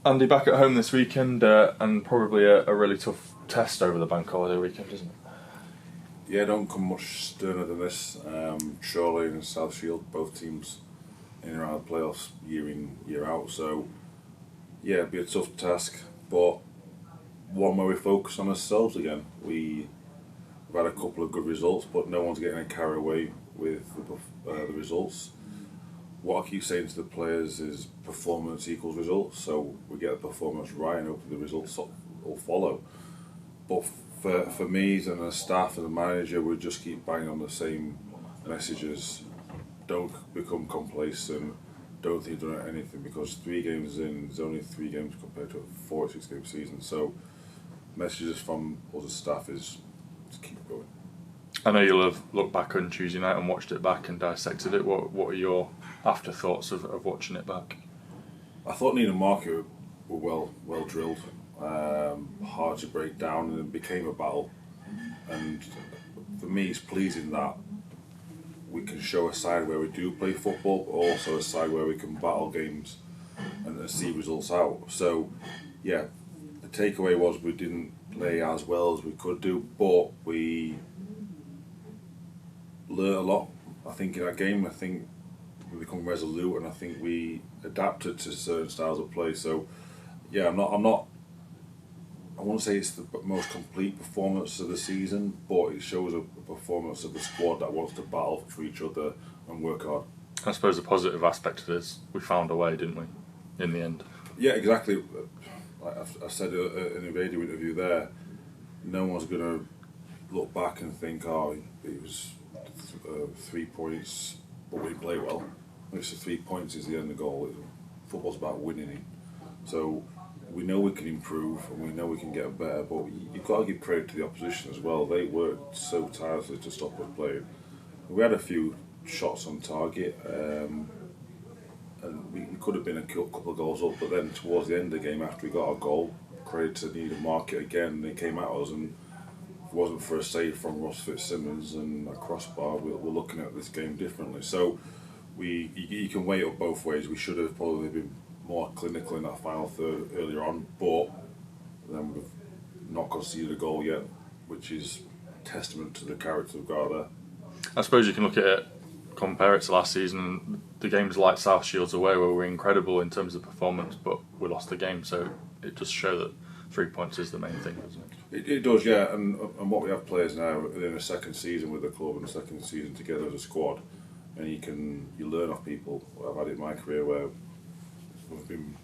Andy, back at home this weekend and probably a really tough test over the bank holiday weekend, isn't it? Yeah, don't come much sterner than this. Chorley and South Shield, both teams in and around the playoffs year in, year out. So, yeah, it'd be a tough task, but one where we focus on ourselves again. We've had a couple of good results, but no one's getting carried away with the results. What I keep saying to the players is performance equals results, so we get the performance right and hopefully the results will follow. But for me and the staff and the manager, we just keep banging on the same messages. Don't become complacent, don't think you've done anything, because 3 games in, there's only 3 games compared to a 46 game season. So messages from us as staff is to keep going. I know you'll have looked back on Tuesday night and watched it back and dissected it. What are your afterthoughts of watching it back? I thought Nina and Marco were well drilled, hard to break down, and it became a battle. And for me, it's pleasing that we can show a side where we do play football, but also a side where we can battle games and see results out. So, yeah, the takeaway was we didn't play as well as we could do, but we learned a lot. I think in that game, I think we become resolute, and I think we adapted to certain styles of play. So, yeah, I'm not. I won't say it's the most complete performance of the season, but it shows a performance of the squad that wants to battle for each other and work hard. I suppose the positive aspect of it is we found a way, didn't we, in the end? Yeah, exactly. Like I said in a radio interview there, no one's going to look back and think, oh, it was 3 points, but we didn't play well. It's the 3 points is the end of the goal. Football's about winning. So we know we can improve and we know we can get better, but you've got to give credit to the opposition as well. They worked so tirelessly to stop us playing. We had a few shots on target, and we could have been a couple of goals up, but then towards the end of the game, after we got our goal, credit to Nina Market again, they came at us, and if it wasn't for a save from Ross Fitzsimmons and a crossbar, we're looking at this game differently. So you can weigh it up both ways. We should have probably been more clinical in that final third earlier on, but then we've not conceded a goal yet, which is testament to the character we've got there. I suppose you can look at it, compare it to last season. The games like South Shields away where we were incredible in terms of performance, but we lost the game, so it does show that 3 points is the main thing, doesn't it? It does, yeah, and what we have players now in a second season with the club and a second season together as a squad, and you learn off people. I've had it in my career where we've been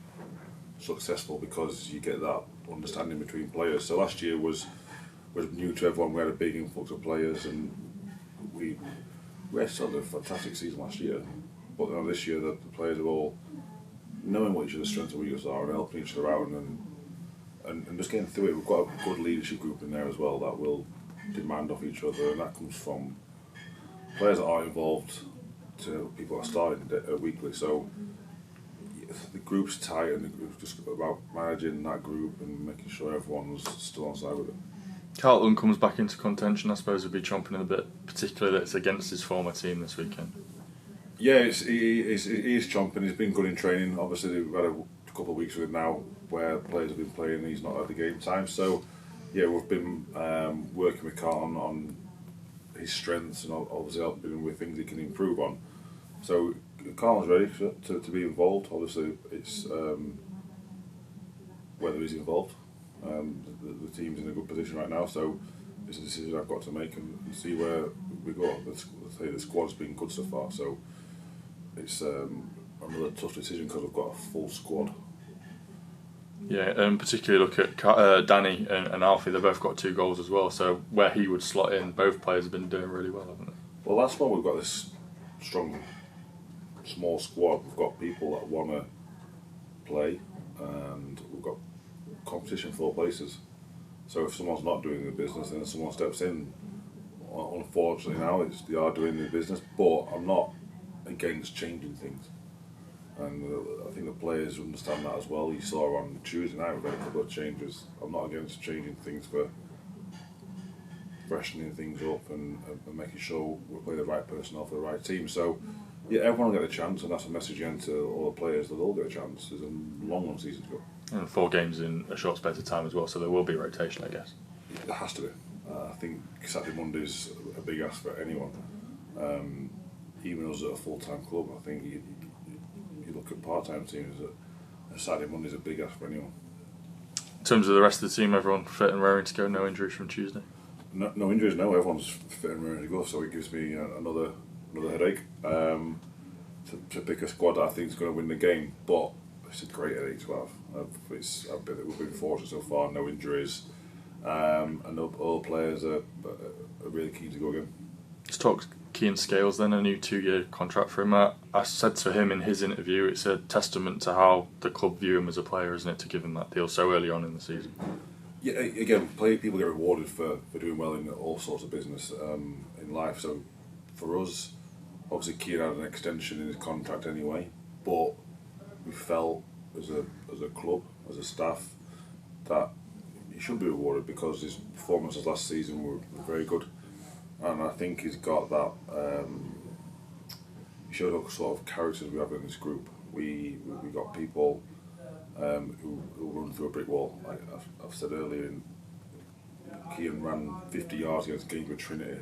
successful because you get that understanding between players. So last year was new to everyone. We had a big influx of players, and we had sort of a fantastic season last year. But now this year, the players are all knowing what each other's strengths and weaknesses are and helping each other out and just getting through it. We've got a good leadership group in there as well that will demand off each other, and that comes from players that are involved to people that are starting weekly. So the group's tight, and the group's just about managing that group and making sure everyone's still on side with it. Carlton comes back into contention. I suppose he'll be chomping a bit, particularly that it's against his former team this weekend. Yeah, he is chomping. He's been good in training. Obviously, we've had a couple of weeks with him now where players have been playing and he's not had the game time. So, yeah, we've been working with Carlton on his strengths and obviously helping him with things he can improve on. So, Carlton's ready to be involved. Obviously, it's whether he's involved. The team's in a good position right now, so it's a decision I've got to make and see where we go. Let's say the squad's been good so far, so it's another tough decision because we've got a full squad. Yeah, and particularly look at Danny and Alfie. They've both got 2 goals as well, so where he would slot in, both players have been doing really well, haven't they? Well, that's why we've got this strong, small squad. We've got people that want to play, and we've got competition for all places. So if someone's not doing the business, then someone steps in. Unfortunately now they are doing the business, but I'm not against changing things. And I think the players understand that as well. You saw on Tuesday night we've had a couple of changes. I'm not against changing things for freshening things up and making sure we play the right personnel for the right team. So yeah, everyone will get a chance, and that's a message again to all the players that they'll get a chance. There's a long season to go. And 4 games in a short space of time as well, so there will be rotation, I guess. There has to be. I think Saturday Monday's a big ask for anyone. Even us at a full-time club, I think you look at part-time teams, a Saturday Monday's a big ask for anyone. In terms of the rest of the team, everyone fit and raring to go, no injuries from Tuesday? No injuries, no. Everyone's fit and ready to go, so it gives me another headache to pick a squad that I think is going to win the game. But it's a great headache to have. We've been fortunate so far, no injuries, and all players are really keen to go again. Let's talk Kian Scales then, a new 2-year contract for him. I said to him in his interview, it's a testament to how the club view him as a player, isn't it, to give him that deal so early on in the season? Yeah, again, people get rewarded for doing well in all sorts of business in life. So for us, obviously Kian had an extension in his contract anyway, but we felt as a club, as a staff, that he should be rewarded because his performances last season were very good, and I think he's got that. He showed what sort of characters we have in this group. We got people who run through a brick wall. Like I've said earlier, Kian ran 50 yards against Gamer Trinity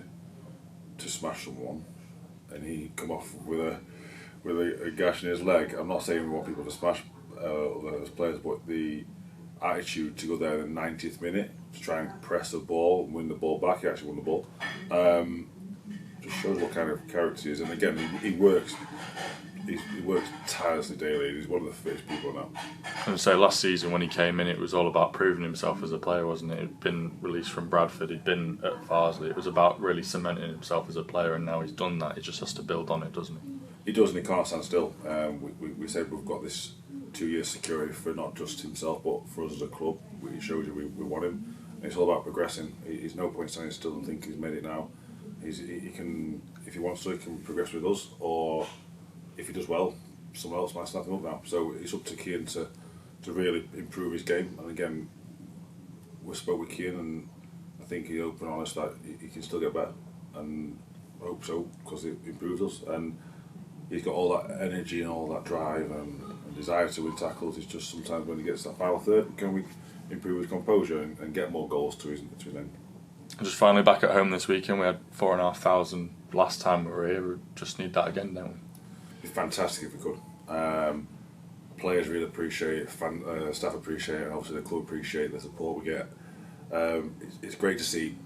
to smash someone, and he come off with a gash in his leg. I'm not saying we want people to smash other players, but the attitude to go there in the 90th minute to try and press the ball and win the ball back. He actually won the ball. Just shows what kind of character he is. And again, he works. He works tirelessly daily. He's one of the fittest people now. And so last season when he came in, it was all about proving himself as a player, wasn't it? He'd been released from Bradford, he'd been at Farsley. It was about really cementing himself as a player, and now he's done that. He just has to build on it, doesn't he? He does, and he can't stand still. We said we've got this 2-year security for not just himself, but for us as a club. He shows you we want him. And it's all about progressing. He's no point standing still and think he's made it now. He can, if he wants to, he can progress with us, or if he does well, someone else might snap him up now. So it's up to Kian to really improve his game. And again, we spoke with Kian, and I think he's open and honest that he can still get better, and I hope so, because it improves us. And he's got all that energy and all that drive and desire to win tackles. It's just sometimes when he gets that final third, can we improve his composure and get more goals to his end. And just finally, back at home this weekend, we had 4,500 last time we were here. We just need that again, don't we? It's fantastic if we could. Players really appreciate it, staff appreciate it, and obviously the club appreciate the support we get. It's great to see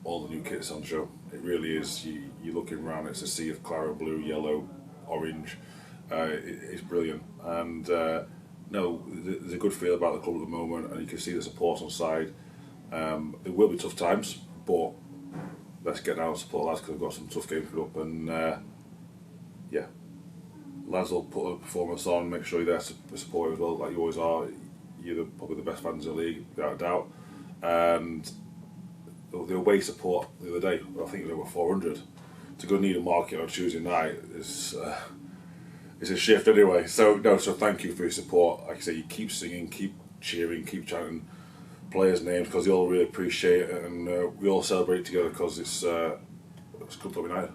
all the new kits on show. It really is. You're looking around, it's a sea of claret blue, yellow, orange. It's brilliant. And no, there's a good feel about the club at the moment, and you can see the support on side. There will be tough times, but let's get down and support lads, because we've got some tough games put up, and yeah, lads will put a performance on, make sure you're there to support as well, like you always are. You're probably the best fans in the league, without a doubt. And the away support the other day, I think there were 400. To go Needham Market on Tuesday night is it's a shift anyway. So thank you for your support. Like I say, you keep singing, keep cheering, keep chanting players' names, because they all really appreciate it, and we all celebrate together, because it's Club Club United.